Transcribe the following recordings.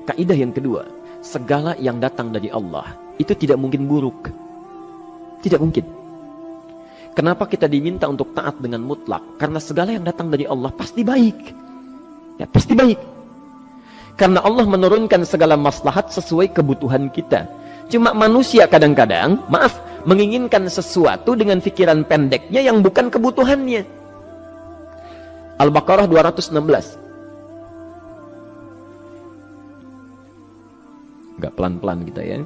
kaidah yang kedua, segala yang datang dari Allah itu tidak mungkin buruk. Tidak mungkin. Kenapa kita diminta untuk taat dengan mutlak? Karena segala yang datang dari Allah pasti baik. Ya, pasti baik. Karena Allah menurunkan segala maslahat sesuai kebutuhan kita. Cuma manusia kadang-kadang, menginginkan sesuatu dengan pikiran pendeknya yang bukan kebutuhannya. Al-Baqarah 216. Agak pelan-pelan kita ya.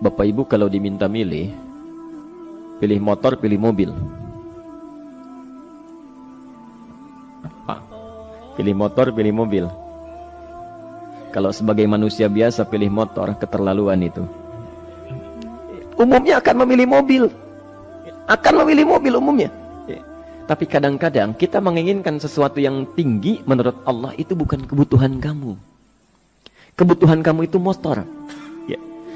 Bapak Ibu kalau diminta milih, pilih motor, pilih mobil. Pilih motor, pilih mobil. Kalau sebagai manusia biasa pilih motor, keterlaluan itu. Umumnya akan memilih mobil. Akan memilih mobil umumnya. Tapi kadang-kadang kita menginginkan sesuatu yang tinggi, menurut Allah itu bukan kebutuhan kamu. Kebutuhan kamu itu motor.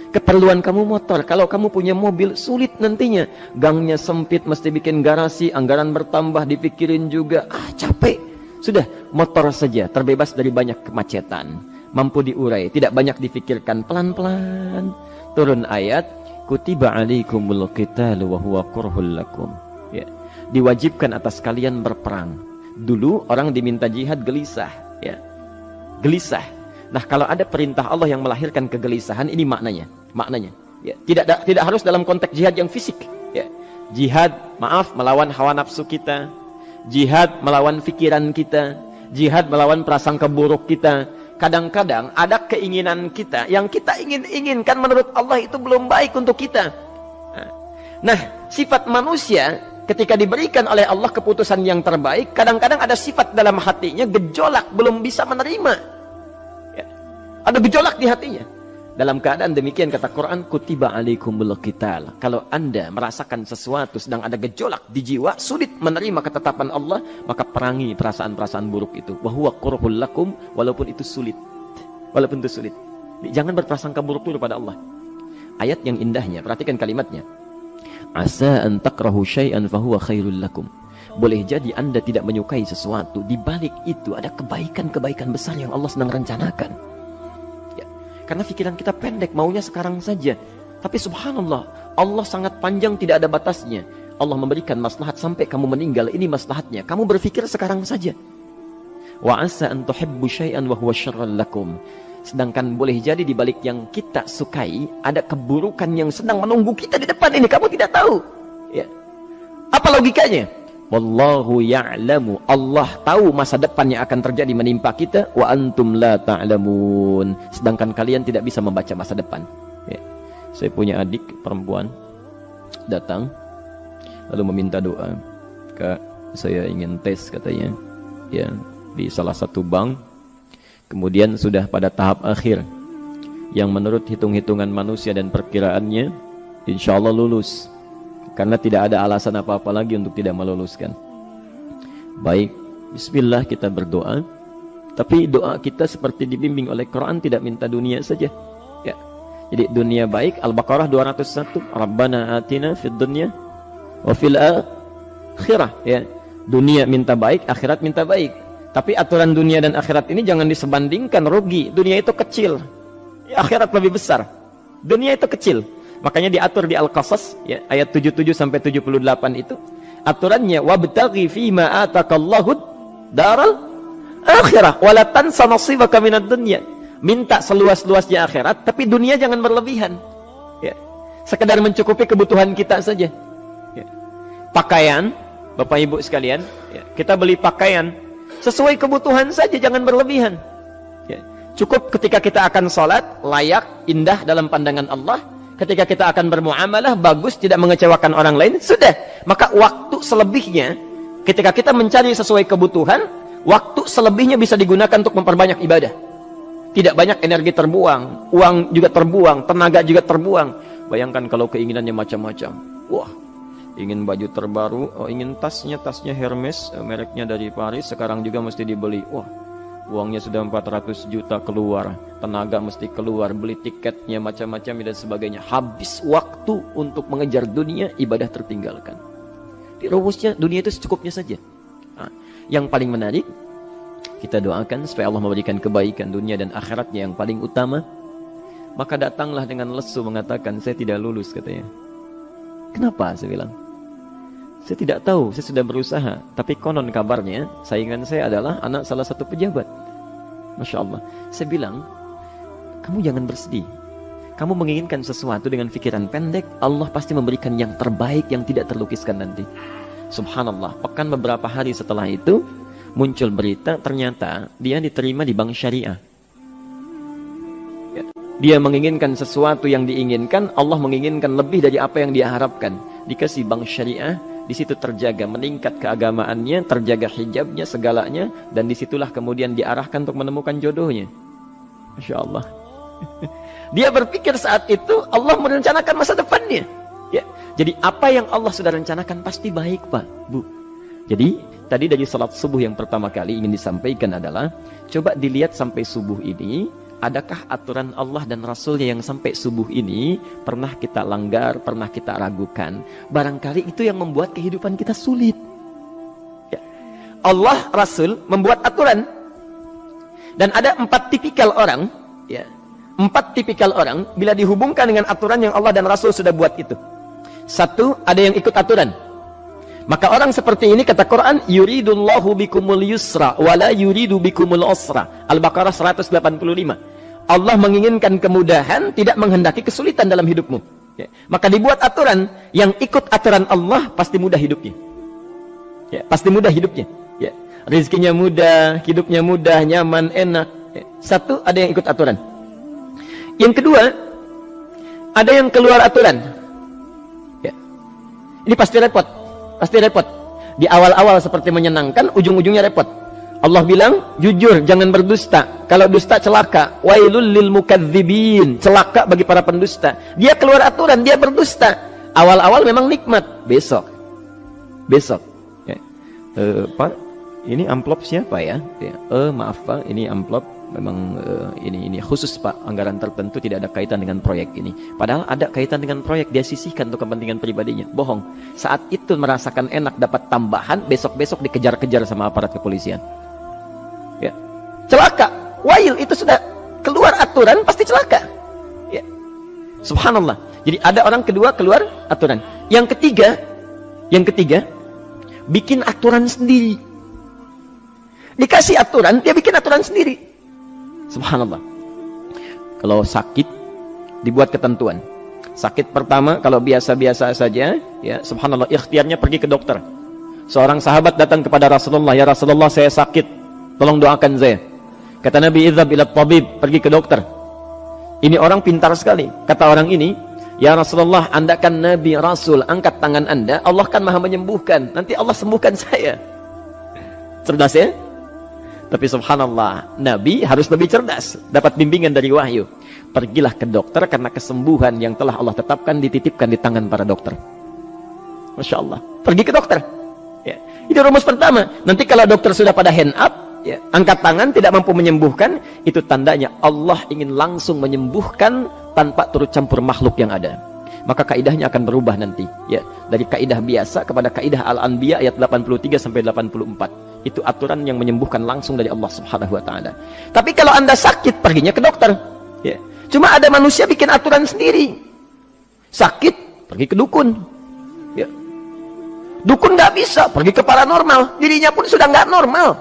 Keperluan kamu motor. Kalau kamu punya mobil, sulit nantinya. Gangnya sempit, mesti bikin garasi, anggaran bertambah, dipikirin juga. Capek. Sudah, motor saja, terbebas dari banyak kemacetan. Mampu diurai, tidak banyak difikirkan. Pelan-pelan. Turun ayat, kutiba alaikumul qitalu wa huwa kurhul lakum. Ya. Diwajibkan atas kalian berperang. Dulu orang diminta jihad gelisah. Ya. Gelisah. Nah, kalau ada perintah Allah yang melahirkan kegelisahan, ini maknanya. Ya. Tidak harus dalam konteks jihad yang fisik. Ya. Jihad, melawan hawa nafsu kita. Jihad melawan pikiran kita. Jihad melawan prasangka buruk kita. Kadang-kadang ada keinginan kita yang kita inginkan menurut Allah itu belum baik untuk kita. Nah, sifat manusia ketika diberikan oleh Allah keputusan yang terbaik, kadang-kadang ada sifat dalam hatinya gejolak, belum bisa menerima. Ya. Ada gejolak di hatinya. Dalam keadaan demikian kata Quran, kutiba alaikumul qital. Kalau Anda merasakan sesuatu sedang ada gejolak di jiwa, sulit menerima ketetapan Allah, maka perangi perasaan-perasaan buruk itu. Wa huwa kurhul lakum, walaupun itu sulit. Walaupun itu sulit. Jangan berprasangka buruk dulu pada Allah. Ayat yang indahnya, perhatikan kalimatnya. Asa an takrahu syai'an fahuwa khairul lakum. Boleh jadi Anda tidak menyukai sesuatu, di balik itu ada kebaikan-kebaikan besar yang Allah sedang rencanakan. Karena pikiran kita pendek, maunya sekarang saja. Tapi subhanallah, Allah sangat panjang, tidak ada batasnya. Allah memberikan maslahat sampai kamu meninggal, ini maslahatnya. Kamu berpikir sekarang saja. Wa asa an tuhibbu syai'an wa huwa syarrul lakum. Sedangkan boleh jadi di balik yang kita sukai, ada keburukan yang sedang menunggu kita di depan ini. Kamu tidak tahu. Ya. Apa logikanya? Wallahu ya'lamu. Allah tahu masa depan yang akan terjadi menimpa kita. Wa antum la ta'lamun. Sedangkan kalian tidak bisa membaca masa depan. Ya. Saya punya adik perempuan datang lalu meminta doa. Kak, saya ingin tes katanya. Ya, di salah satu bank. Kemudian sudah pada tahap akhir yang menurut hitung-hitungan manusia dan perkiraannya insya Allah lulus. Karena tidak ada alasan apa-apa lagi untuk tidak meluluskan. Baik, bismillah kita berdoa. Tapi doa kita seperti dibimbing oleh Quran, tidak minta dunia saja. Ya. Jadi dunia baik, Al-Baqarah 201. Rabbana atina fid dunya wa fil akhirah. Ya. Dunia minta baik, akhirat minta baik. Tapi aturan dunia dan akhirat ini jangan disebandingkan, rugi. Dunia itu kecil, akhirat lebih besar. Dunia itu kecil. Makanya diatur di Al-Qasas ya, ayat 77 sampai 78 itu aturannya wabtaghi fima atakallahu daral akhirah wala tansa nasibaka minad dunya. Minta seluas-luasnya akhirat, tapi dunia jangan berlebihan. Ya. Sekedar mencukupi kebutuhan kita saja. Ya. Pakaian, Bapak Ibu sekalian, ya, kita beli pakaian sesuai kebutuhan saja, jangan berlebihan. Ya. Cukup ketika kita akan sholat, layak, indah dalam pandangan Allah. Ketika kita akan bermuamalah, bagus, tidak mengecewakan orang lain, sudah. Maka waktu selebihnya, ketika kita mencari sesuai kebutuhan, waktu selebihnya bisa digunakan untuk memperbanyak ibadah. Tidak banyak energi terbuang, uang juga terbuang, tenaga juga terbuang. Bayangkan kalau keinginannya macam-macam. Wah, ingin baju terbaru, ingin tasnya Hermes, mereknya dari Paris, sekarang juga mesti dibeli. Wah, uangnya sudah 400 juta keluar, tenaga mesti keluar, beli tiketnya macam-macam dan sebagainya. Habis waktu untuk mengejar dunia, ibadah tertinggalkan. Di rumusnya dunia itu secukupnya saja. Nah, Yang paling menarik, kita doakan supaya Allah memberikan kebaikan dunia dan akhiratnya yang paling utama. Maka datanglah dengan lesu mengatakan, saya tidak lulus katanya. Kenapa? Saya bilang, saya tidak tahu, saya sudah berusaha. Tapi konon kabarnya, saingan saya adalah anak salah satu pejabat. Masya Allah. Saya bilang, kamu jangan bersedih. Kamu menginginkan sesuatu dengan pikiran pendek, Allah pasti memberikan yang terbaik yang tidak terlukiskan nanti. Subhanallah. Pekan beberapa hari setelah itu, muncul berita, ternyata dia diterima di bank syariah. Dia menginginkan sesuatu yang diinginkan, Allah menginginkan lebih dari apa yang dia harapkan. Dikasih bank syariah, di situ terjaga, meningkat keagamaannya, terjaga hijabnya, segalanya, dan disitulah kemudian diarahkan untuk menemukan jodohnya. Masya Allah. Dia berpikir saat itu Allah merencanakan masa depannya. Ya. Jadi apa yang Allah sudah rencanakan pasti baik, Pak, Bu. Jadi tadi dari salat subuh yang pertama kali ingin disampaikan adalah, coba dilihat sampai subuh ini, adakah aturan Allah dan Rasulnya yang sampai subuh ini pernah kita langgar, pernah kita ragukan. Barangkali itu yang membuat kehidupan kita sulit. Ya. Allah, Rasul membuat aturan. Dan ada 4 tipikal orang, ya. 4 tipikal orang bila dihubungkan dengan aturan yang Allah dan Rasul sudah buat itu. 1, ada yang ikut aturan. Maka orang seperti ini kata Quran, yuridullahu bikumul yusra wala yuridu bikumul usra. Al-Baqarah 185. Allah menginginkan kemudahan, tidak menghendaki kesulitan dalam hidupmu. Ya. Maka dibuat aturan, yang ikut aturan Allah pasti mudah hidupnya. Ya, pasti mudah hidupnya. Ya. Rizkinya mudah, hidupnya mudah, nyaman, enak. Ya. 1, ada yang ikut aturan. Yang kedua, ada yang keluar aturan. Ya. Ini pasti repot. Pasti repot. Di awal-awal seperti menyenangkan, ujung-ujungnya repot. Allah bilang, jujur, jangan berdusta. Kalau dusta celaka. Wailul lil mukadzibin. Celaka bagi para pendusta. Dia keluar aturan, dia berdusta. Awal-awal memang nikmat. Besok. Ya. Pak, ini amplop siapa ya? Ya. Maaf Pak, ini amplop. Memang ini khusus Pak, anggaran tertentu tidak ada kaitan dengan proyek ini. Padahal ada kaitan dengan proyek, dia sisihkan untuk kepentingan pribadinya. Bohong. Saat itu merasakan enak dapat tambahan, besok-besok dikejar-kejar sama aparat kepolisian. Ya. Celaka. Wail, itu sudah keluar aturan pasti celaka. Ya. Subhanallah. Jadi ada orang kedua keluar aturan. Yang ketiga bikin aturan sendiri. Dikasih aturan, dia bikin aturan sendiri. Subhanallah. Kalau sakit, dibuat ketentuan. Sakit pertama, kalau biasa-biasa saja, ya, subhanallah, ikhtiarnya pergi ke dokter. Seorang sahabat datang kepada Rasulullah, ya Rasulullah, saya sakit, tolong doakan saya. Kata Nabi, idhab ila tabib, pergi ke dokter. Ini orang pintar sekali. Kata orang ini, ya Rasulullah, Anda kan Nabi Rasul, angkat tangan Anda, Allah kan maha menyembuhkan, nanti Allah sembuhkan saya. Cerdas ya? Tapi subhanallah, Nabi harus lebih cerdas, dapat bimbingan dari wahyu. Pergilah ke dokter karena kesembuhan yang telah Allah tetapkan dititipkan di tangan para dokter. Masya Allah, pergi ke dokter. Ya. Itu rumus pertama. Nanti kalau dokter sudah pada hand up, ya, angkat tangan tidak mampu menyembuhkan, itu tandanya Allah ingin langsung menyembuhkan tanpa turut campur makhluk yang ada. Maka kaidahnya akan berubah nanti, ya, dari kaidah biasa kepada kaidah Al-Anbiya ayat 83 sampai 84. Itu aturan yang menyembuhkan langsung dari Allah Subhanahu wa taala. Tapi kalau Anda sakit, perginya ke dokter. Ya. Cuma ada manusia bikin aturan sendiri. Sakit, pergi ke dukun. Ya. Dukun nggak bisa, pergi ke paranormal. Dirinya pun sudah nggak normal.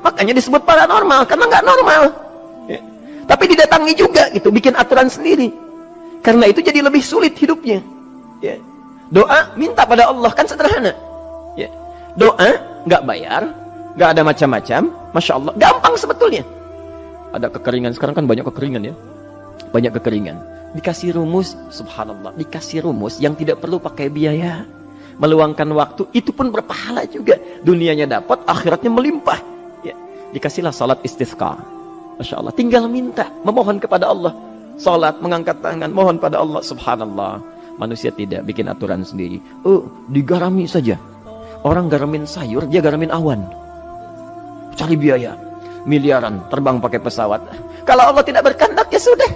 Makanya disebut paranormal karena nggak normal. Ya. Tapi didatangi juga gitu, bikin aturan sendiri. Karena itu jadi lebih sulit hidupnya. Ya. Doa minta pada Allah kan sederhana. Ya. Doa nggak bayar, nggak ada macam-macam, masya Allah, gampang sebetulnya. Ada kekeringan sekarang kan, banyak kekeringan ya, banyak kekeringan. Dikasih rumus, subhanallah, dikasih rumus yang tidak perlu pakai biaya, meluangkan waktu, itu pun berpahala juga. Dunianya dapat, akhiratnya melimpah. Ya. Dikasihlah salat istisqa, masya Allah, tinggal minta, memohon kepada Allah. Salat, mengangkat tangan, mohon pada Allah, subhanallah. Manusia tidak bikin aturan sendiri. Digarami saja. Orang garamin sayur, dia garamin awan. Cari biaya miliaran, terbang pakai pesawat. Kalau Allah tidak berkehendak, ya sudah.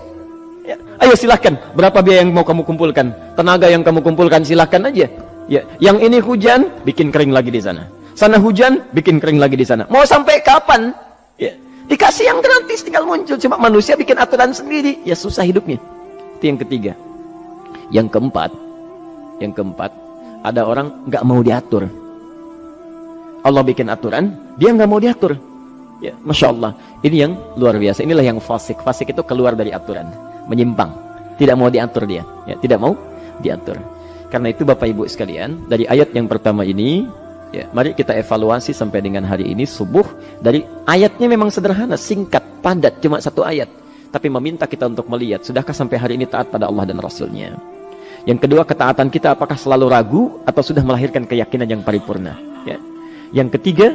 Ya. Ayo silahkan, berapa biaya yang mau kamu kumpulkan? Tenaga yang kamu kumpulkan silahkan aja. Ya. Yang ini hujan, bikin kering lagi di sana. Sana hujan, bikin kering lagi di sana. Mau sampai kapan? Ya. Dikasih yang gratis, tinggal muncul. Cuma manusia bikin aturan sendiri. Ya susah hidupnya. Itu yang ketiga. Yang keempat, ada orang nggak mau diatur. Allah bikin aturan, dia nggak mau diatur. Ya, Masya Allah. Ini yang luar biasa. Inilah yang fasik. Fasik itu keluar dari aturan. Menyimpang. Tidak mau diatur dia. Ya, tidak mau diatur. Karena itu Bapak Ibu sekalian, dari ayat yang pertama ini, ya, mari kita evaluasi sampai dengan hari ini subuh. Dari ayatnya memang sederhana, singkat, padat, cuma satu ayat. Tapi meminta kita untuk melihat, sudahkah sampai hari ini taat pada Allah dan Rasulnya. Yang kedua, ketaatan kita apakah selalu ragu atau sudah melahirkan keyakinan yang paripurna. Ya. Yang ketiga,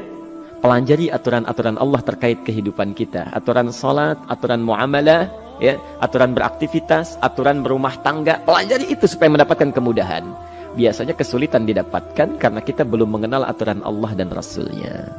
pelajari aturan-aturan Allah terkait kehidupan kita. Aturan salat, aturan muamalah, ya, aturan beraktivitas, aturan berumah tangga. Pelajari itu supaya mendapatkan kemudahan. Biasanya kesulitan didapatkan karena kita belum mengenal aturan Allah dan Rasulnya.